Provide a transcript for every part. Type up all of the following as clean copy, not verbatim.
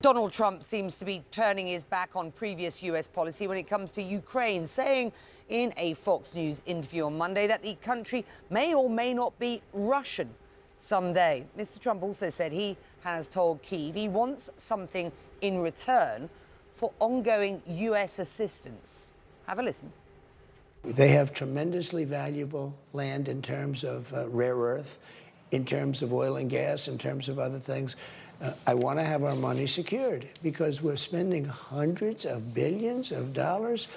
Donald Trump seems to be turning his back on previous US policy when it comes to Ukraine, saying in a Fox News interview on Monday that the country may or may not be Russian someday. Mr. Trump also said he has told Kyiv he wants something in return for ongoing US assistance. Have a listen. They have tremendously valuable land in terms of rare earth, in terms of oil and gas, in terms of other things. I want to have our money secured because we're spending hundreds of billions of dollars.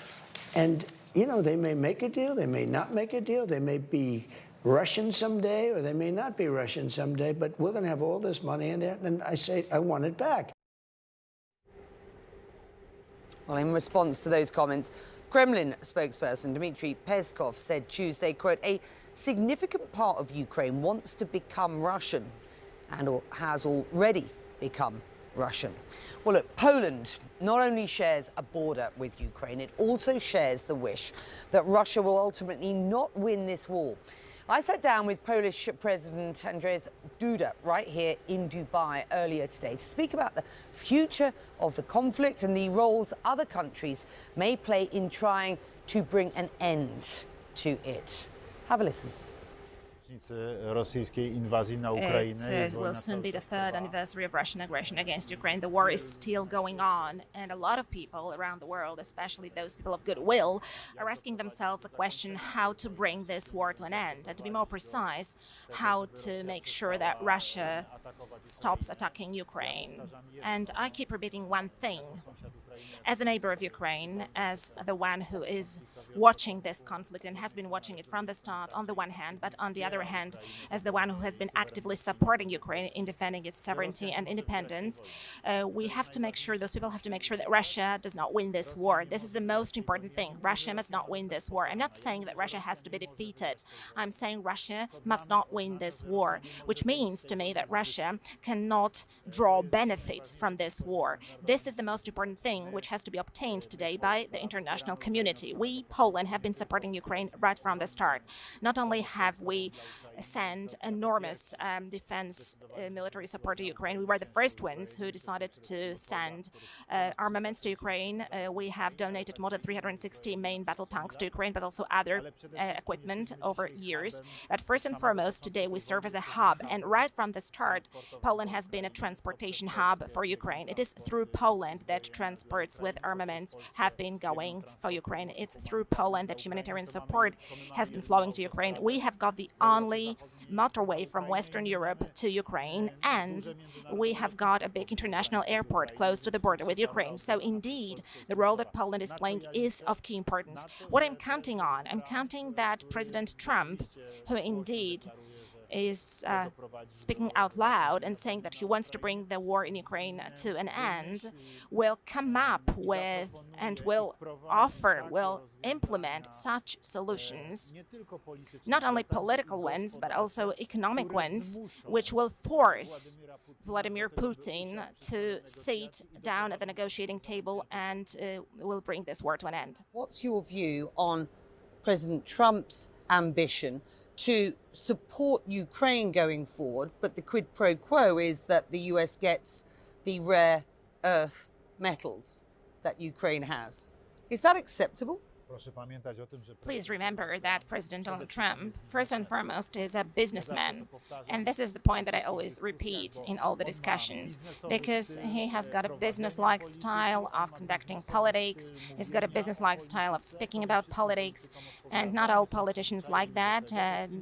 And, you know, they may make a deal, they may not make a deal, they may be Russian someday, or they may not be Russian someday, but we're going to have all this money in there. And I say, I want it back. Well, in response to those comments, Kremlin spokesperson Dmitry Peskov said Tuesday, quote, a significant part of Ukraine wants to become Russian and has already become Russian. Well, look, Poland not only shares a border with Ukraine, it also shares the wish that Russia will ultimately not win this war. I sat down with Polish President Andrzej Duda right here in Dubai earlier today to speak about the future of the conflict and the roles other countries may play in trying to bring an end to it. Have a listen. It will soon be the third anniversary of Russian aggression against Ukraine. The war is still going on, and a lot of people around the world, especially those people of goodwill, are asking themselves the question how to bring this war to an end, and to be more precise, how to make sure that Russia stops attacking Ukraine. And I keep repeating one thing. As a neighbor of Ukraine, as the one who is watching this conflict and has been watching it from the start on the one hand, but on the other hand, as the one who has been actively supporting Ukraine in defending its sovereignty and independence, we have to make sure, those people have to make sure that Russia does not win this war. This is the most important thing. Russia must not win this war. I'm not saying that Russia has to be defeated. I'm saying Russia must not win this war, which means to me that Russia cannot draw benefit from this war. This is the most important thing which has to be obtained today by the international community. We, Poland, have been supporting Ukraine right from the start. Not only have we sent enormous defense military support to Ukraine, we were the first ones who decided to send armaments to Ukraine. We have donated more than 360 main battle tanks to Ukraine, but also other equipment over years. But first and foremost, today we serve as a hub, and right from the start, Poland has been a transportation hub for Ukraine. It is through Poland that transports with armaments have been going for Ukraine. It's through Poland that humanitarian support has been flowing to Ukraine. We have got the only motorway from Western Europe to Ukraine, and we have got a big international airport close to the border with Ukraine. So indeed, the role that Poland is playing is of key importance. What I'm counting on, I'm counting that President Trump, who indeed is speaking out loud and saying that he wants to bring the war in Ukraine to an end, will come up with and will implement such solutions, not only political ones, but also economic ones, which will force Vladimir Putin to sit down at the negotiating table and will bring this war to an end. What's your view on President Trump's ambition to support Ukraine going forward, but the quid pro quo is that the US gets the rare earth metals that Ukraine has? Is that acceptable? Please remember that President Donald Trump, first and foremost, is a businessman. And this is the point that I always repeat in all the discussions, because he has got a business-like style of conducting politics. He's got a business-like style of speaking about politics. And not all politicians like that.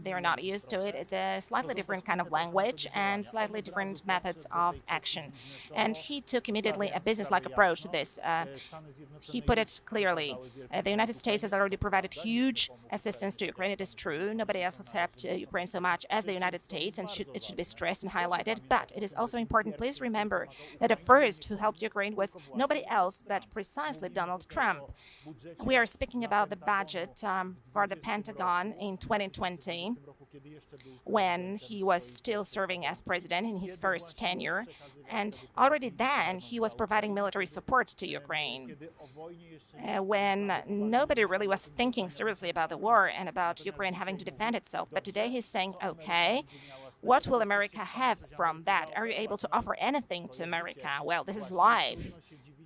They're not used to it. It's a slightly different kind of language and slightly different methods of action. And he took immediately a business-like approach to this. He put it clearly. The United States has already provided huge assistance to Ukraine. It is true. Nobody else has helped Ukraine so much as the United States, and it should be stressed and highlighted. But it is also important, please remember, that the first who helped Ukraine was nobody else but precisely Donald Trump. We are speaking about the budget for the Pentagon in 2020, when he was still serving as president in his first tenure. And already then, he was providing military support to Ukraine. When nobody really was thinking seriously about the war and about Ukraine having to defend itself. But today he's saying, okay, What will America have from that? Are you able to offer anything to America? Well, this is life.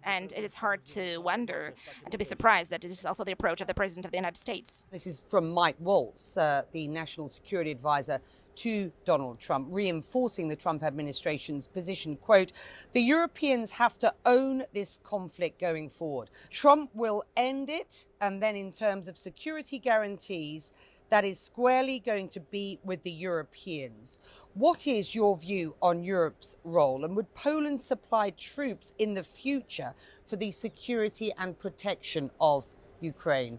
And it is hard to wonder and to be surprised that it is also the approach of the President of the United States. This is from Mike Waltz, the National Security Advisor to Donald Trump, reinforcing the Trump administration's position. Quote, the Europeans have to own this conflict going forward. Trump will end it, and then in terms of security guarantees, that is squarely going to be with the Europeans. What is your view on Europe's role, and would Poland supply troops in the future for the security and protection of Ukraine?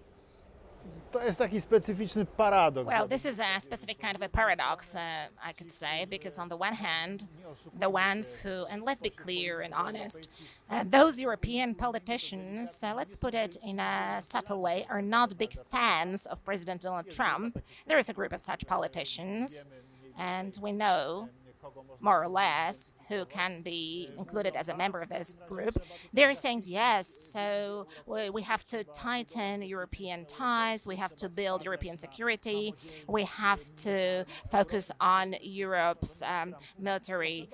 To jest taki specyficzny paradoks. Well, this is a specific kind of a paradox, I could say, because on the one hand, the ones who, and let's be clear and honest, those European politicians, let's put it in a subtle way, are not big fans of President Donald Trump. There is a group of such politicians, and we know more or less who can be included as a member of this group. They're saying, yes, so we have to tighten European ties, we have to build European security, we have to focus on Europe's military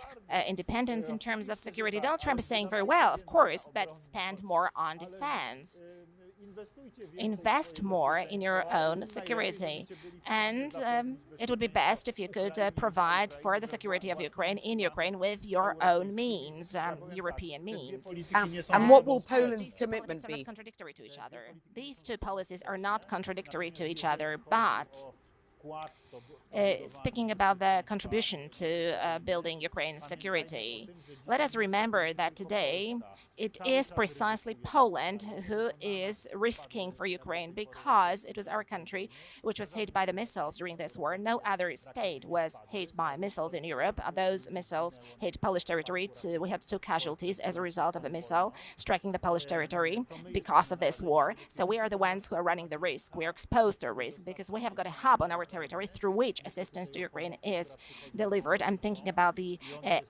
independence in terms of security. Donald Trump is saying very well, of course, but spend more on defense. Invest more in your own security, and it would be best if you could provide for the security of Ukraine in Ukraine with your own means, European means. And what will Poland's commitment These be? are not contradictory to each other. These two policies are not contradictory to each other, but speaking about the contribution to building Ukraine's security, let us remember that today it is precisely Poland who is risking for Ukraine, because it was our country which was hit by the missiles during this war. No other state was hit by missiles in Europe. Those missiles hit Polish territory. We had 2 casualties as a result of a missile striking the Polish territory because of this war. So we are the ones who are running the risk. We are exposed to a risk because we have got a hub on our territory through which assistance to Ukraine is delivered. I'm thinking about the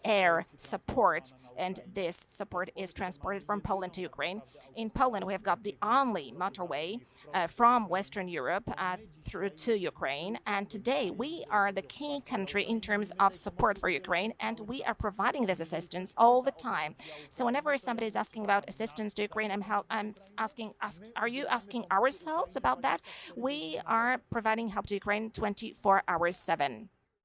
air support, and this support is transported from Poland to Ukraine. In Poland, we have got the only motorway from Western Europe through to Ukraine, and today we are the key country in terms of support for Ukraine, and we are providing this assistance all the time. So whenever somebody is asking about assistance to Ukraine, I'm asking, are you asking ourselves about that? We are providing help to Ukraine 24 hours 7.